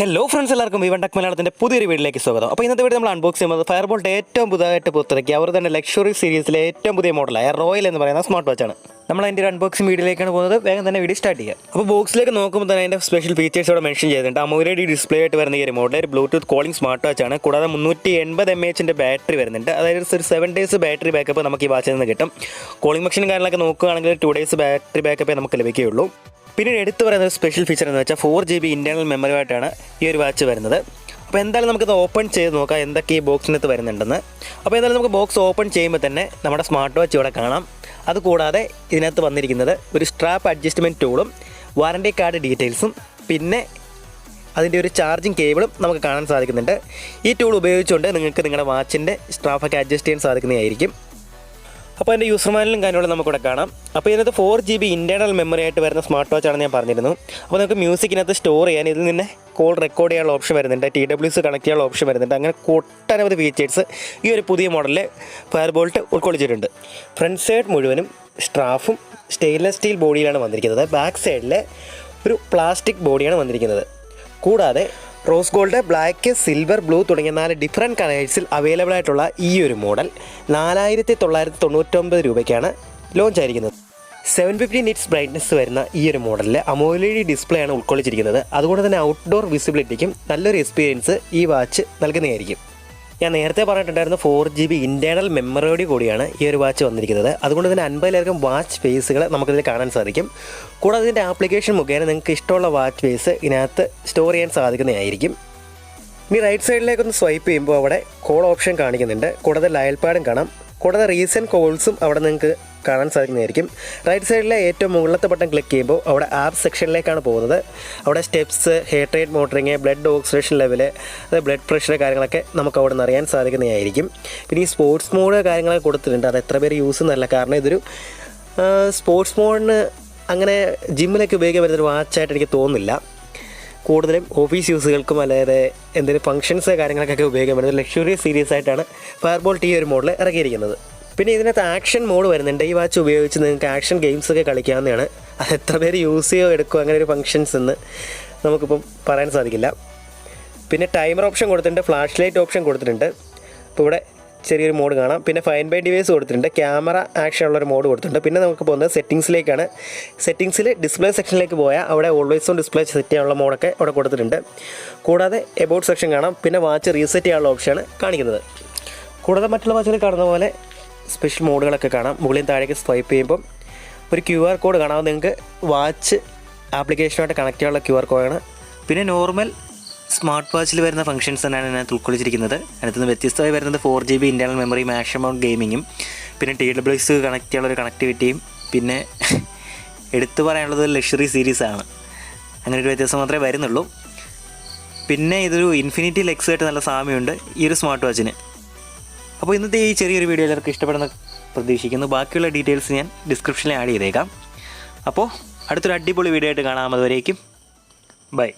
Hello friends, എല്ലാവർക്കും ഈ വണ്ടക് മലയാളത്തിൻ്റെ പുതിയൊരു വീഡിയോയിലേക്ക് സ്വാഗതം. അപ്പോൾ ഇന്നത്തെ വീഡിയോ നമ്മൾ അൺബോക്സ് ചെയ്യുന്നത് ഫയർബോൾട്ട് ഏറ്റവും പുതുതായിട്ട് പുറത്തിറക്കി അവർ തന്നെ ലക്ഷറി സീരീസിലെ ഏറ്റവും പുതിയ മോഡലായ റോയൽ എന്ന് പറയുന്ന സ്മാർട്ട് വാച്ചാണ്. നമ്മൾ അതിൻ്റെ ഒരു അൺബോക്സിംഗ് വീഡിയോയിലേക്കാണ് പോകുന്നത്. വേഗം തന്നെ വീഡിയോ സ്റ്റാർട്ട് ചെയ്യുക. അപ്പോൾ ബോക്സിലേക്ക് നോക്കുമ്പോൾ തന്നെ അതിൻ്റെ സ്പെഷ്യൽ ഫീച്ചേഴ്സ് ഇവിടെ മെൻഷൻ ചെയ്തിട്ടുണ്ട്. AMOLED ഡിസ്പ്ലേ ആയിട്ട് വരുന്ന ഈ ഒരു മോഡൽ ഒരു ബ്ലൂടൂത്ത് കോളിംഗ് സ്മാർട്ട് വാച്ചാണ്. കൂടാതെ 380 mAh ബാറ്ററി വരുന്നുണ്ട്. അതായത് ഒരു 7 days ബാറ്ററി ബാക്കപ്പ് നമുക്ക് ഈ വാച്ചിൽ നിന്ന് കിട്ടും. കോളിംഗ് മെഷീനും കാര്യങ്ങളൊക്കെ നോക്കുകയാണെങ്കിൽ 2 days ബാറ്ററി ബാക്കപ്പേ നമുക്ക് ലഭിക്കുകയുള്ളൂ. പിന്നീട് എടുത്തു പറയുന്ന ഒരു സ്പെഷ്യൽ ഫീച്ചർ എന്ന് വെച്ചാൽ 4GB ഇൻറ്റേർണൽ മെമ്മറിയായിട്ടാണ് ഈ ഒരു വാച്ച് വരുന്നത്. അപ്പോൾ എന്തായാലും നമുക്കിത് ഓപ്പൺ ചെയ്ത് നോക്കാം എന്തൊക്കെ ഈ ബോക്സിനകത്ത് വരുന്നുണ്ടെന്ന്. അപ്പോൾ എന്തായാലും നമുക്ക് ബോക്സ് ഓപ്പൺ ചെയ്യുമ്പോൾ തന്നെ നമ്മുടെ സ്മാർട്ട് വാച്ച് ഇവിടെ കാണാം. അതുകൂടാതെ ഇതിനകത്ത് വന്നിരിക്കുന്നത് ഒരു സ്ട്രാപ്പ് അഡ്ജസ്റ്റ്മെൻറ്റ് ടൂളും വാറണ്ടി കാർഡ് ഡീറ്റെയിൽസും പിന്നെ അതിൻ്റെ ഒരു ചാർജിങ് കേബിളും നമുക്ക് കാണാൻ സാധിക്കുന്നുണ്ട്. ഈ ടൂൾ ഉപയോഗിച്ചുകൊണ്ട് നിങ്ങൾക്ക് നിങ്ങളുടെ വാച്ചിൻ്റെ സ്ട്രാപ്പൊക്കെ അഡ്ജസ്റ്റ് ചെയ്യാൻ സാധിക്കുന്നതായിരിക്കും. അപ്പോൾ അതിൻ്റെ യൂസർ മാനുവലും കാര്യങ്ങളും നമുക്കിവിടെ കാണാം. അപ്പോൾ ഇതിനകത്ത് 4GB ഇൻറ്റേർണൽ മെമ്മറി ആയിട്ട് വരുന്ന സ്മാർട്ട് വാച്ചാണെന്ന് ഞാൻ പറഞ്ഞിരുന്നു. അപ്പോൾ നമുക്ക് മ്യൂസിക്കിനകത്ത് സ്റ്റോർ ചെയ്യാൻ ഇതിൽ നിന്ന് കോൾ റെക്കോർഡ് ചെയ്യാനുള്ള ഓപ്ഷൻ വരുന്നുണ്ട്, TWS കണക്ട് ചെയ്യാനുള്ള ഓപ്ഷൻ വരുന്നുണ്ട്. അങ്ങനെ ഒട്ടനവധി ഫീച്ചേഴ്സ് ഈ ഒരു പുതിയ മോഡലിൽ ഫയർബോൾട്ട് ഉൾക്കൊള്ളിച്ചിട്ടുണ്ട്. ഫ്രണ്ട് സൈഡ് മുഴുവനും സ്ട്രാഫും സ്റ്റെയിൻലെസ് സ്റ്റീൽ ബോഡിയിലാണ് വന്നിരിക്കുന്നത്. ബാക്ക് സൈഡിൽ ഒരു പ്ലാസ്റ്റിക് ബോഡിയാണ് വന്നിരിക്കുന്നത്. കൂടാതെ rose gold, black, silver, blue തുടങ്ങിയ 4 ഡിഫറെൻറ്റ് കളേഴ്സിൽ അവൈലബിൾ ആയിട്ടുള്ള ഈ ഒരു മോഡൽ 4999 രൂപയ്ക്കാണ് ലോഞ്ച് ആയിരിക്കുന്നത്. 750 നിറ്റ്സ് ബ്രൈറ്റ്നസ് വരുന്ന ഈ ഒരു മോഡലിൽ AMOLED ഡിസ്പ്ലേ ആണ് ഉൾക്കൊള്ളിച്ചിരിക്കുന്നത്. അതുകൊണ്ട് തന്നെ ഔട്ട്ഡോർ വിസിബിലിറ്റിക്കും നല്ലൊരു എക്സ്പീരിയൻസ് ഈ വാച്ച് നൽകുന്നതായിരിക്കും. ഞാൻ നേരത്തെ പറഞ്ഞിട്ടുണ്ടായിരുന്നു 4GB ഇൻറ്റേർണൽ മെമ്മറിയോട് കൂടിയാണ് ഈ ഒരു വാച്ച് വന്നിരിക്കുന്നത്. അതുകൊണ്ട് തന്നെ 50,000 വാച്ച് ഫേസുകൾ നമുക്കിതിൽ കാണാൻ സാധിക്കും. കൂടാതെ ഇതിൻ്റെ ആപ്ലിക്കേഷൻ മുഖേന നിങ്ങൾക്ക് ഇഷ്ടമുള്ള വാച്ച് ഫേസ് ഇതിനകത്ത് സ്റ്റോർ ചെയ്യാൻ സാധിക്കുന്നതായിരിക്കും. ഇനി റൈറ്റ് സൈഡിലേക്കൊന്ന് സ്വൈപ്പ് ചെയ്യുമ്പോൾ അവിടെ കോൾ ഓപ്ഷൻ കാണിക്കുന്നുണ്ട്. കൂടാതെ ലയൽ പാഡും കാണാം. കൂടാതെ റീസെൻറ്റ് കോൾസും അവിടെ നിങ്ങൾക്ക് കാണാൻ സാധിക്കുന്നതായിരിക്കും. റൈറ്റ് സൈഡിലെ ഏറ്റവും മുകളിലത്തെ ബട്ടൺ ക്ലിക്ക് ചെയ്യുമ്പോൾ അവിടെ ആപ്പ് സെക്ഷനിലേക്കാണ് പോകുന്നത്. അവിടെ steps, hair rate monitoring, blood oxidation level, അത് ബ്ലഡ് പ്രഷർ കാര്യങ്ങളൊക്കെ നമുക്ക് അവിടെ നിന്ന് അറിയാൻ സാധിക്കുന്നതായിരിക്കും. പിന്നെ ഈ സ്പോർട്സ് മോഡ് കാര്യങ്ങളൊക്കെ കൊടുത്തിട്ടുണ്ട്. അത് എത്ര പേര് യൂസ് എന്നല്ല, കാരണം ഇതൊരു സ്പോർട്സ് മോഡിന് അങ്ങനെ ജിമ്മിലൊക്കെ ഉപയോഗിക്കാൻ പറ്റുന്നൊരു വാച്ചായിട്ട് എനിക്ക് തോന്നുന്നില്ല. കൂടുതലും ഓഫീസ് യൂസുകൾക്കും അല്ലാതെ എന്തെങ്കിലും ഫംഗ്ഷൻസ് കാര്യങ്ങളൊക്കെ ഉപയോഗിക്കാൻ പറ്റുന്ന ലക്ഷറി സീരീസ് ആയിട്ടാണ് ഫയർബോൾട്ട് ഈ ഒരു മോഡൽ ഇറക്കിയിരിക്കുന്നത്. പിന്നെ ഇതിനകത്ത് ആക്ഷൻ മോഡ് വരുന്നുണ്ട്. ഈ വാച്ച് ഉപയോഗിച്ച് നിങ്ങൾക്ക് ആക്ഷൻ ഗെയിംസൊക്കെ കളിക്കാവുന്നതാണ്. അത് എത്ര പേര് യൂസ് ചെയ്യുകയോ എടുക്കുകയോ അങ്ങനെ ഒരു ഫംഗ്ഷൻസ് എന്ന് നമുക്കിപ്പം പറയാൻ സാധിക്കില്ല. പിന്നെ ടൈമർ ഓപ്ഷൻ കൊടുത്തിട്ടുണ്ട്, ഫ്ലാഷ് ലൈറ്റ് ഓപ്ഷൻ കൊടുത്തിട്ടുണ്ട്. അപ്പോൾ ഇവിടെ ചെറിയൊരു മോഡ് കാണാം. പിന്നെ ഫൈൻഡ് ബൈ ഡിവൈസ് കൊടുത്തിട്ടുണ്ട്, ക്യാമറ ആക്ഷൻ ഉള്ളൊരു മോഡ് കൊടുത്തിട്ടുണ്ട്. പിന്നെ നമുക്ക് പോകുന്നത് സെറ്റിങ്സിലേക്കാണ്. സെറ്റിങ്സിൽ ഡിസ്പ്ലേ സെക്ഷനിലേക്ക് പോയാൽ അവിടെ ഓൾവേസ് ഓൺ ഡിസ്പ്ലേ സെറ്റ് ചെയ്യാനുള്ള മോഡൊക്കെ അവിടെ കൊടുത്തിട്ടുണ്ട്. കൂടാതെ എബൌട്ട് സെക്ഷൻ കാണാം. പിന്നെ വാച്ച് റീസെറ്റ് ചെയ്യാനുള്ള ഓപ്ഷനാണ് കാണിക്കുന്നത്. കൂടാതെ മറ്റുള്ള വാച്ചുകളിൽ കാണുന്ന പോലെ സ്പെഷ്യൽ മോഡുകളൊക്കെ കാണാം. മുകളിൽ താഴേക്ക് സ്വൈപ്പ് ചെയ്യുമ്പം ഒരു QR കോഡ് കാണാം. നിങ്ങൾക്ക് വാച്ച് ആപ്ലിക്കേഷനുമായിട്ട് കണക്ട് ചെയ്യാനുള്ള QR കോഡാണ്. പിന്നെ നോർമൽ സ്മാർട്ട് വാച്ചിൽ വരുന്ന ഫംഗ്ഷൻസ് തന്നെയാണ് ഇതിനകത്ത് ഉൾക്കൊള്ളിച്ചിരിക്കുന്നത്. അതിനകത്ത് നിന്ന് വ്യത്യസ്തമായി വരുന്നത് 4GB ഇൻറ്റേർണൽ മെമ്മറി, മാക്സിമം ഗെയിമിങ്ങും, പിന്നെ TWS കണക്ട് ചെയ്യാനുള്ള ഒരു കണക്ടിവിറ്റിയും, പിന്നെ എടുത്തു പറയാനുള്ളത് ലക്ഷറി സീരീസാണ്. അങ്ങനെ ഒരു വ്യത്യാസം മാത്രമേ വരുന്നുള്ളൂ. പിന്നെ ഇതൊരു ഇൻഫിനിറ്റി ലെഗ്സ് ആയിട്ട് നല്ല സാമ്യമുണ്ട് ഈ ഒരു സ്മാർട്ട് വാച്ചിന്. അപ്പോൾ ഇന്നത്തെ ഈ ചെറിയൊരു വീഡിയോ എല്ലാവർക്കും ഇഷ്ടപ്പെടുന്ന പ്രതീക്ഷിക്കുന്നു. ബാക്കിയുള്ള ഡീറ്റെയിൽസ് ഞാൻ ഡിസ്ക്രിപ്ഷനിൽ ആഡ് ചെയ്തേക്കാം. അപ്പോൾ അടുത്തൊരു അടിപൊളി വീഡിയോ ആയിട്ട് കാണാം. അതുവരേക്കും ബൈ.